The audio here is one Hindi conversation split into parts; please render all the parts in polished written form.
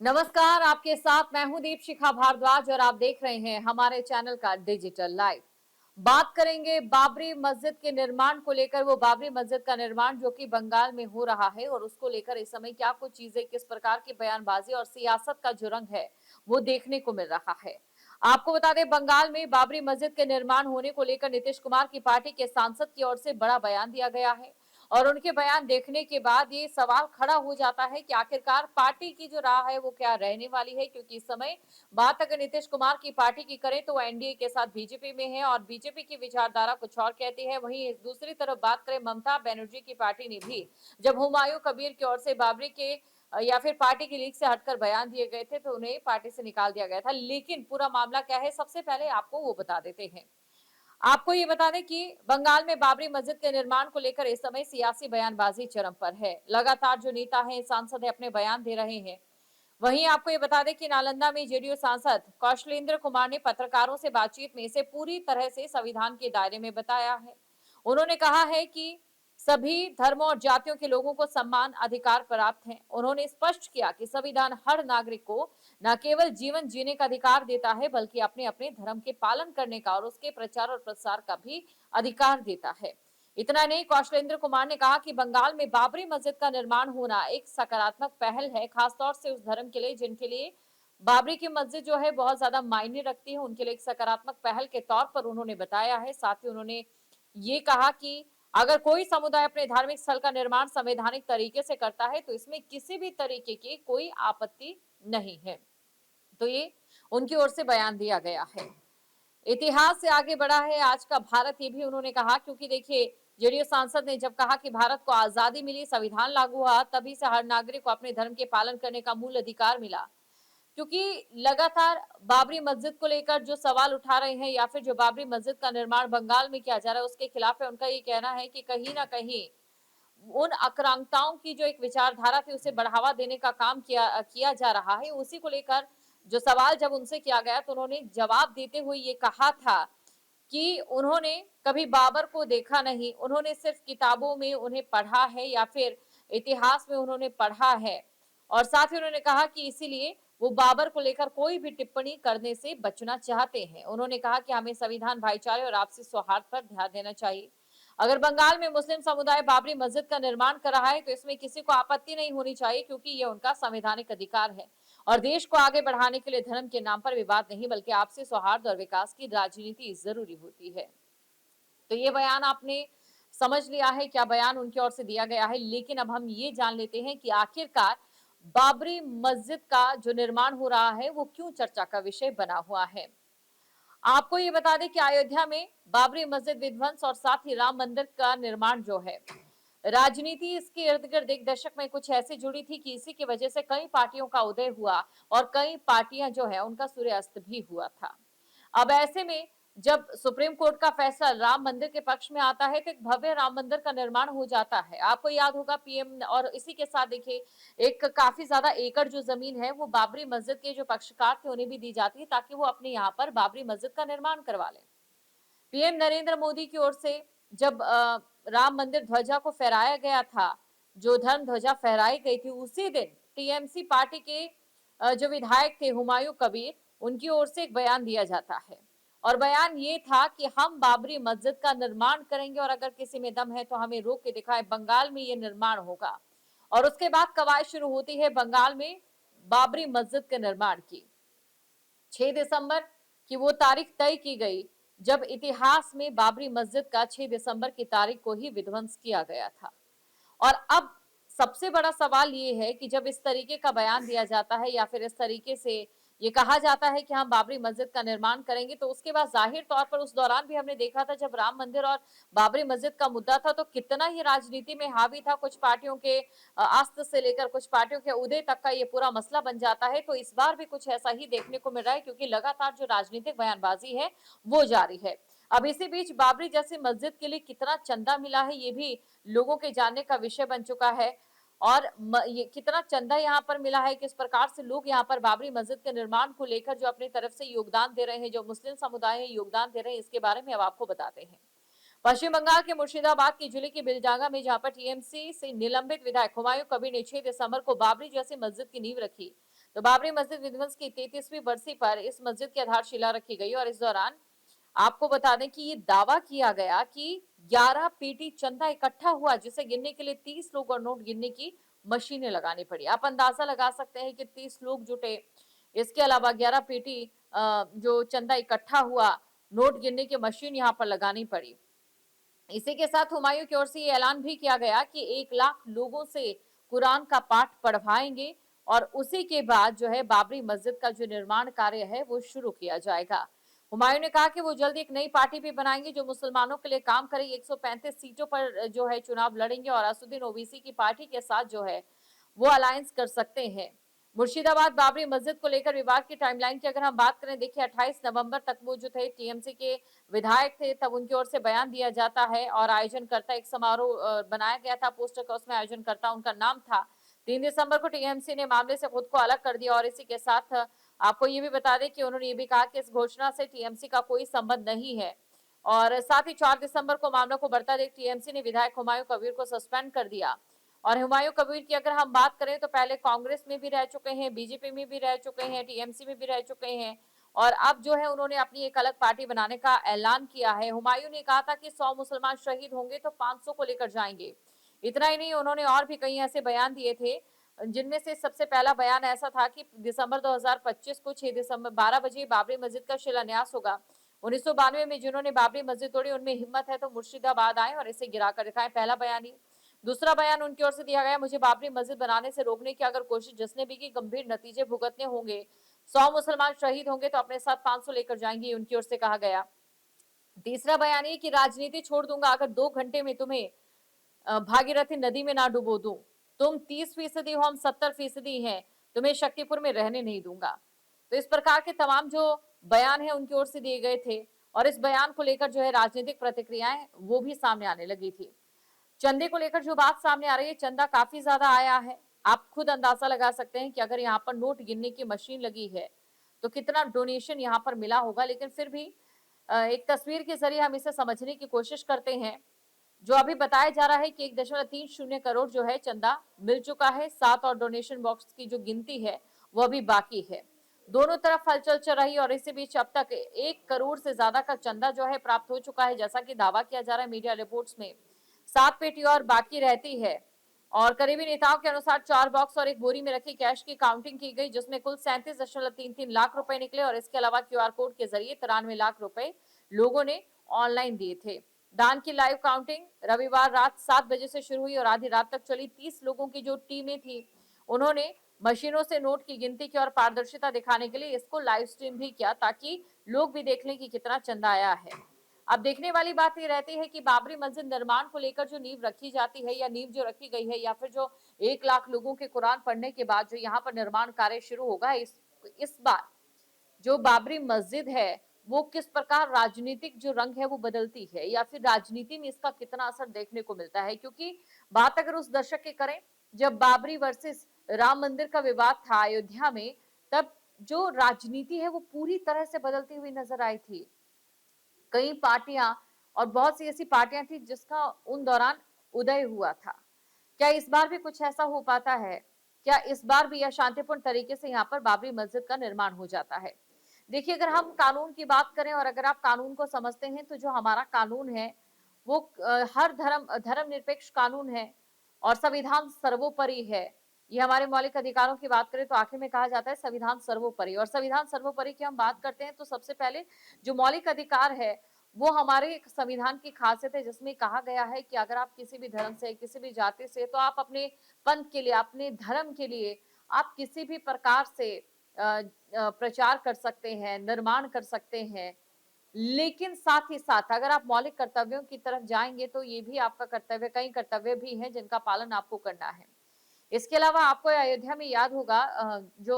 नमस्कार, आपके साथ मैं हूं दीपशिखा भारद्वाज और आप देख रहे हैं हमारे चैनल का डिजिटल लाइव। बात करेंगे बाबरी मस्जिद के निर्माण को लेकर। वो बाबरी मस्जिद का निर्माण जो कि बंगाल में हो रहा है और उसको लेकर इस समय क्या कुछ चीजें, किस प्रकार की बयानबाजी और सियासत का जो रंग है वो देखने को मिल रहा है। आपको बता दें, बंगाल में बाबरी मस्जिद के निर्माण होने को लेकर नीतीश कुमार की पार्टी के सांसद की ओर से बड़ा बयान दिया गया है और उनके बयान देखने के बाद ये सवाल खड़ा हो जाता है कि आखिरकार पार्टी की जो राह है वो क्या रहने वाली है। क्योंकि इस समय बात अगर नीतीश कुमार की पार्टी की करें तो वो एनडीए के साथ बीजेपी में है और बीजेपी की विचारधारा कुछ और कहती है। वहीं दूसरी तरफ बात करें ममता बनर्जी की पार्टी ने भी जब हुमायूं कबीर की ओर से बाबरी के या फिर पार्टी की लीग से हटकर बयान दिए गए थे तो उन्हें पार्टी से निकाल दिया गया था। लेकिन पूरा मामला क्या है, सबसे पहले आपको वो बता देते हैं। आपको ये बता दें कि बंगाल में बाबरी मस्जिद के निर्माण को लेकर इस समय सियासी बयानबाजी चरम पर है। लगातार जो नेता हैं, सांसद हैं, अपने बयान दे रहे हैं। वहीं आपको ये बता दें कि नालंदा में जेडीयू सांसद कौशलेंद्र कुमार ने पत्रकारों से बातचीत में इसे पूरी तरह से संविधान के दायरे में बताया है। उन्होंने कहा है कि सभी धर्मों और जातियों के लोगों को समान अधिकार प्राप्त हैं। उन्होंने स्पष्ट किया कि संविधान हर नागरिक को न केवल जीवन जीने का अधिकार देता है बल्कि अपने अपने धर्म के पालन करने का और उसके प्रचार और प्रसार का भी अधिकार देता है। इतना नहीं, कौशलेंद्र कुमार ने कहा कि बंगाल में बाबरी मस्जिद का निर्माण होना एक सकारात्मक पहल है, खासतौर से उस धर्म के लिए जिनके लिए बाबरी की मस्जिद जो है बहुत ज्यादा मायने रखती है। उनके लिए एक सकारात्मक पहल के तौर पर उन्होंने बताया है। साथ ही उन्होंने ये कहा कि अगर कोई समुदाय अपने धार्मिक स्थल का निर्माण संवैधानिक तरीके से करता है तो इसमें किसी भी तरीके की कोई आपत्ति नहीं है। तो ये उनकी ओर से बयान दिया गया है। इतिहास से आगे बढ़ा है आज का भारत, ये भी उन्होंने कहा। क्योंकि देखिए, जेडीयू सांसद ने जब कहा कि भारत को आजादी मिली, संविधान लागू हुआ, तभी से हर नागरिक को अपने धर्म के पालन करने का मूल अधिकार मिला। क्योंकि लगातार बाबरी मस्जिद को लेकर जो सवाल उठा रहे हैं या फिर जो बाबरी मस्जिद का निर्माण बंगाल में किया जा रहा है उसके खिलाफ है, उनका ये कहना है कि कहीं ना कहीं उन आक्रांताओं की जो एक विचारधारा थी उसे बढ़ावा देने का काम किया किया जा रहा है। उसी को लेकर जो सवाल जब उनसे किया गया तो उन्होंने जवाब देते हुए ये कहा था कि उन्होंने कभी बाबर को देखा नहीं, उन्होंने सिर्फ किताबों में उन्हें पढ़ा है या फिर इतिहास में उन्होंने पढ़ा है। और साथ ही उन्होंने कहा कि इसीलिए वो बाबर को लेकर कोई भी टिप्पणी करने से बचना चाहते हैं। उन्होंने कहा कि हमें संविधान, भाईचारे और आपसी सौहार्द पर ध्यान देना चाहिए। अगर बंगाल में मुस्लिम समुदाय बाबरी मस्जिद का निर्माण कर रहा है तो इसमें किसी को आपत्ति नहीं होनी चाहिए, क्योंकि ये उनका संवैधानिक अधिकार है और देश को आगे बढ़ाने के लिए धर्म के नाम पर विवाद नहीं बल्कि आपसी सौहार्द और विकास की राजनीति जरूरी होती है। तो ये बयान आपने समझ लिया है, क्या बयान उनकी ओर से दिया गया है। लेकिन अब हम ये जान लेते हैं कि आखिरकार बाबरी मस्जिद का जो निर्माण हो रहा है वो क्यों चर्चा का विषय बना हुआ है। आपको ये बता दें कि अयोध्या में बाबरी मस्जिद विध्वंस और साथ ही राम मंदिर का निर्माण जो है, राजनीति इसके इर्द गिर्द एक दशक में कुछ ऐसी जुड़ी थी कि इसी की वजह से कई पार्टियों का उदय हुआ और कई पार्टियां जो है उनका सूर्यास्त भी हुआ था। अब ऐसे में जब सुप्रीम कोर्ट का फैसला राम मंदिर के पक्ष में आता है तो एक भव्य राम मंदिर का निर्माण हो जाता है। आपको याद होगा पीएम, और इसी के साथ देखिए एक काफी ज्यादा एकड़ जो जमीन है वो बाबरी मस्जिद के जो पक्षकार थे उन्हें भी दी जाती है ताकि वो अपने यहाँ पर बाबरी मस्जिद का निर्माण करवा लें। पीएम नरेंद्र मोदी की ओर से जब राम मंदिर ध्वजा को फहराया गया था, जो धर्म ध्वजा फहराई गई थी, उसी दिन टीएमसी पार्टी के जो विधायक थे हुमायूं कबीर, उनकी ओर से एक बयान दिया जाता है और बयान ये था कि हम बाबरी मस्जिद का निर्माण करेंगे और अगर किसी में दम है तो हमें रोक के दिखाए, बंगाल में ये निर्माण होगा। और उसके बाद कवायद शुरू होती है बंगाल में बाबरी मस्जिद के निर्माण की। 6 दिसंबर की वो तारीख तय की गई जब इतिहास में बाबरी मस्जिद का 6 दिसंबर की तारीख को ही विध्वंस किया गया था। और अब सबसे बड़ा सवाल ये है कि जब इस तरीके का बयान दिया जाता है या फिर इस तरीके से ये कहा जाता है कि हम बाबरी मस्जिद का निर्माण करेंगे, तो उसके बाद जाहिर तौर पर उस दौरान भी हमने देखा था जब राम मंदिर और बाबरी मस्जिद का मुद्दा था तो कितना ही राजनीति में हावी था। कुछ पार्टियों के अस्त्र से लेकर कुछ पार्टियों के उदय तक का ये पूरा मसला बन जाता है। तो इस बार भी कुछ ऐसा ही देखने को मिल रहा है, क्योंकि लगातार जो राजनीतिक बयानबाजी है वो जारी है। अब इसी बीच बाबरी जैसी मस्जिद के लिए कितना चंदा मिला है ये भी लोगों के जानने का विषय बन चुका है। और ये कितना चंदा यहाँ पर मिला है, किस प्रकार से लोग यहाँ पर बाबरी मस्जिद के निर्माण को लेकर जो अपनी तरफ से योगदान दे रहे हैं, जो मुस्लिम समुदाय है योगदान दे रहे हैं, इसके बारे में अब आपको बताते हैं। पश्चिम बंगाल के मुर्शिदाबाद की जिले के बिलडांगा में जहां पर टीएमसी से निलंबित विधायक हुमायूं कबीर ने 6 दिसंबर को बाबरी जैसी मस्जिद की नींव रखी, तो बाबरी मस्जिद विध्वंस की 33वीं बरसी पर इस मस्जिद की आधारशिला रखी गई और इस दौरान आपको बता दें कि ये दावा किया गया कि 11 पेटी चंदा इकट्ठा हुआ, जिसे गिनने के लिए 30 लोग और नोट गिनने की मशीनें लगानी पड़ी। आप अंदाजा लगा सकते हैं कि 30 लोग जुटे, इसके अलावा 11 पेटी जो चंदा इकट्ठा हुआ, नोट गिनने की मशीन यहाँ पर लगानी पड़ी। इसी के साथ हुमायूं की ओर से ये ऐलान भी किया गया कि 1 लाख लोगों से कुरान का पाठ पढ़वाएंगे और उसी के बाद जो है बाबरी मस्जिद का जो निर्माण कार्य है वो शुरू किया जाएगा। हुमायूं ने कहा कि वो जल्द एक नई पार्टी भी बनाएंगे जो मुसलमानों के लिए काम करेगी। 135 सीटों पर जो है चुनाव लड़ेंगे और असुद्दीन ओवैसी की पार्टी के साथ जो है वो अलायंस कर सकते हैं। मुर्शिदाबाद बाबरी मस्जिद को लेकर विवाद की टाइमलाइन की अगर हम बात करें, देखिए 28 नवंबर तक वो जो थे टीएमसी के विधायक थे, तब उनकी ओर से बयान दिया जाता है और आयोजन करता एक समारोह बनाया गया था पोस्टर का, उसमें आयोजन करता उनका नाम था। 3 दिसंबर को टीएमसी ने मामले से खुद को अलग कर दिया और इसी के साथ आपको ये भी बता दें कि उन्होंने ये भी कहा कि इस घोषणा से टीएमसी का कोई संबंध नहीं है। और साथ ही 4 दिसंबर को मामले को बढ़ता देख टीएमसी ने विधायक हुमायूं कबीर को सस्पेंड कर दिया। और हुमायूं कबीर की अगर हम बात करें तो पहले कांग्रेस में भी रह चुके हैं, बीजेपी में भी रह चुके हैं, टीएमसी में भी रह चुके हैं और अब जो है उन्होंने अपनी एक अलग पार्टी बनाने का ऐलान किया है। हुमायूं ने कहा था कि 100 मुसलमान शहीद होंगे तो 500 को लेकर जाएंगे। इतना ही नहीं, उन्होंने और भी कई ऐसे बयान दिए थे, जिनमें से सबसे पहला बयान ऐसा था कि दिसंबर 2025 को 6 दिसंबर 12 बजे बाबरी मस्जिद का शिलान्यास होगा। 1992 में जिन्होंने बाबरी मस्जिद तोड़ी उनमें हिम्मत है तो मुर्शिदाबाद आए और इसे गिरा कर दिखाएं, पहला बयान ही। दूसरा बयान उनकी ओर से दिया गया, मुझे बाबरी मस्जिद बनाने से रोकने की अगर कोशिश जिसने भी की गंभीर नतीजे भुगतने होंगे। 100 मुसलमान शहीद होंगे तो अपने साथ 500 लेकर जाएंगे, उनकी ओर से कहा गया। तीसरा बयान ये कि राजनीति छोड़ दूंगा अगर 2 घंटे में तुम्हें भागीरथी नदी में ना डुबो दूं। तुम 30% हो, हम 70% हैं, तुम्हें शक्तिपुर में रहने नहीं दूंगा। तो इस प्रकार के तमाम जो बयान है उनकी ओर से दिए गए थे और इस बयान को लेकर जो है राजनीतिक प्रतिक्रियाएं वो भी सामने आने लगी थी। चंदे को लेकर जो बात सामने आ रही है, चंदा काफी ज्यादा आया है। आप खुद अंदाजा लगा सकते हैं कि अगर यहाँ पर नोट गिनने की मशीन लगी है तो कितना डोनेशन यहाँ पर मिला होगा। लेकिन फिर भी एक तस्वीर के जरिए हम इसे समझने की कोशिश करते हैं। जो अभी बताया जा रहा है कि 1.30 करोड़ जो है चंदा मिल चुका है, 7 और डोनेशन बॉक्स की जो गिनती है वो अभी बाकी है। दोनों तरफ हलचल चल रही है और इसी बीच अब तक 1 करोड़ से ज्यादा का चंदा जो है प्राप्त हो चुका है, जैसा कि दावा किया जा रहा है मीडिया रिपोर्ट्स में। 7 पेटी और बाकी रहती है और करीबी नेताओं के अनुसार 4 बॉक्स और एक बोरी में रखी कैश की काउंटिंग की गई, जिसमें कुल 37.33 लाख रुपए निकले और इसके अलावा क्यूआर कोड के जरिए 93 लाख रुपए लोगों ने ऑनलाइन दिए थे। दान की लाइव काउंटिंग रविवार रात 7 बजे से शुरू हुई और आधी रात तक चली। 30 लोगों की जो टीमें थी उन्होंने मशीनों से नोट की गिनती की और पारदर्शिता दिखाने के लिए इसको लाइव स्ट्रीम भी किया ताकि लोग भी देख लें कि कितना चंदा आया है। अब देखने वाली बात ये रहती है कि बाबरी मस्जिद निर्माण को लेकर जो नींव रखी जाती है या नींव जो रखी गई है या फिर जो 1 लाख लोगों के कुरान पढ़ने के बाद जो यहाँ पर निर्माण कार्य शुरू होगा, इस बार जो बाबरी मस्जिद है वो किस प्रकार राजनीतिक जो रंग है वो बदलती है या फिर राजनीति में इसका कितना असर देखने को मिलता है। क्योंकि बात अगर उस दशक की करें जब बाबरी वर्सेस राम मंदिर का विवाद था अयोध्या में, तब जो राजनीति है वो पूरी तरह से बदलती हुई नजर आई थी। कई पार्टियां और बहुत सी ऐसी पार्टियां थी जिसका उन दौरान उदय हुआ था। क्या इस बार भी कुछ ऐसा हो पाता है? क्या इस बार भी यह शांतिपूर्ण तरीके से यहाँ पर बाबरी मस्जिद का निर्माण हो जाता है? देखिए, अगर हम कानून की बात करें और अगर आप कानून को समझते हैं तो जो हमारा कानून है वो हर धर्मनिरपेक्ष कानून है और संविधान सर्वोपरि है। ये हमारे मौलिक अधिकारों की बात करें तो आखिर में कहा जाता है संविधान सर्वोपरि, और संविधान सर्वोपरि की हम बात करते हैं तो सबसे पहले जो मौलिक अधिकार है वो हमारे संविधान की खासियत है, जिसमें कहा गया है कि अगर आप किसी भी धर्म से, किसी भी जाति से, तो आप अपने पंथ के लिए, अपने धर्म के लिए आप किसी भी प्रकार से प्रचार कर सकते हैं, निर्माण कर सकते हैं। लेकिन साथ ही साथ अगर आप मौलिक कर्तव्यों की तरफ जाएंगे तो ये भी आपका कर्तव्य, कई कर्तव्य भी हैं जिनका पालन आपको करना है। इसके अलावा आपको अयोध्या में याद होगा जो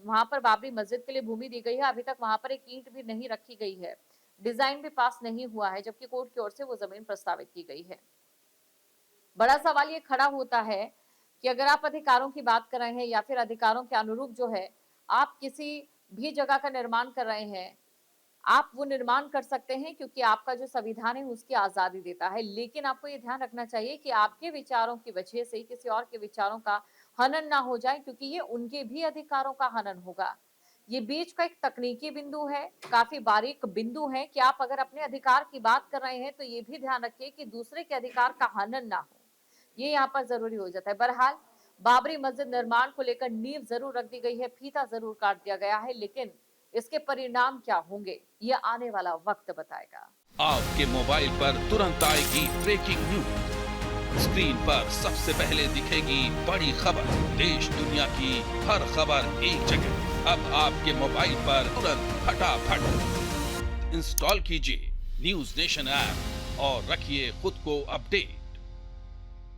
वहां पर बाबरी मस्जिद के लिए भूमि दी गई है, अभी तक वहां पर एक ईंट भी नहीं रखी गई है, डिजाइन भी पास नहीं हुआ है, जबकि कोर्ट की ओर से वो जमीन प्रस्तावित की गई है। बड़ा सवाल ये खड़ा होता है कि अगर आप अधिकारों की बात कर रहे हैं या फिर अधिकारों के अनुरूप जो है आप किसी भी जगह का निर्माण कर रहे हैं, आप वो निर्माण कर सकते हैं क्योंकि आपका जो संविधान है उसकी आजादी देता है। लेकिन आपको ये ध्यान रखना चाहिए कि आपके विचारों की वजह से किसी और के विचारों का हनन ना हो जाए, क्योंकि ये उनके भी अधिकारों का हनन होगा। ये बीच का एक तकनीकी बिंदु है, काफी बारीक बिंदु है कि आप अगर अपने अधिकार की बात कर रहे हैं तो ये भी ध्यान रखिए कि दूसरे के अधिकार का हनन ना हो। ये यहाँ पर जरूरी हो जाता है। बहरहाल बाबरी मस्जिद निर्माण को लेकर नींव जरूर रख दी गई है, फीता जरूर काट दिया गया है, लेकिन इसके परिणाम क्या होंगे ये आने वाला वक्त बताएगा। आपके मोबाइल पर तुरंत आएगी ब्रेकिंग न्यूज, स्क्रीन पर सबसे पहले दिखेगी बड़ी खबर, देश दुनिया की हर खबर एक जगह। अब आपके मोबाइल पर तुरंत फटाफट इंस्टॉल कीजिए न्यूज नेशन ऐप और रखिए खुद को अपडेट।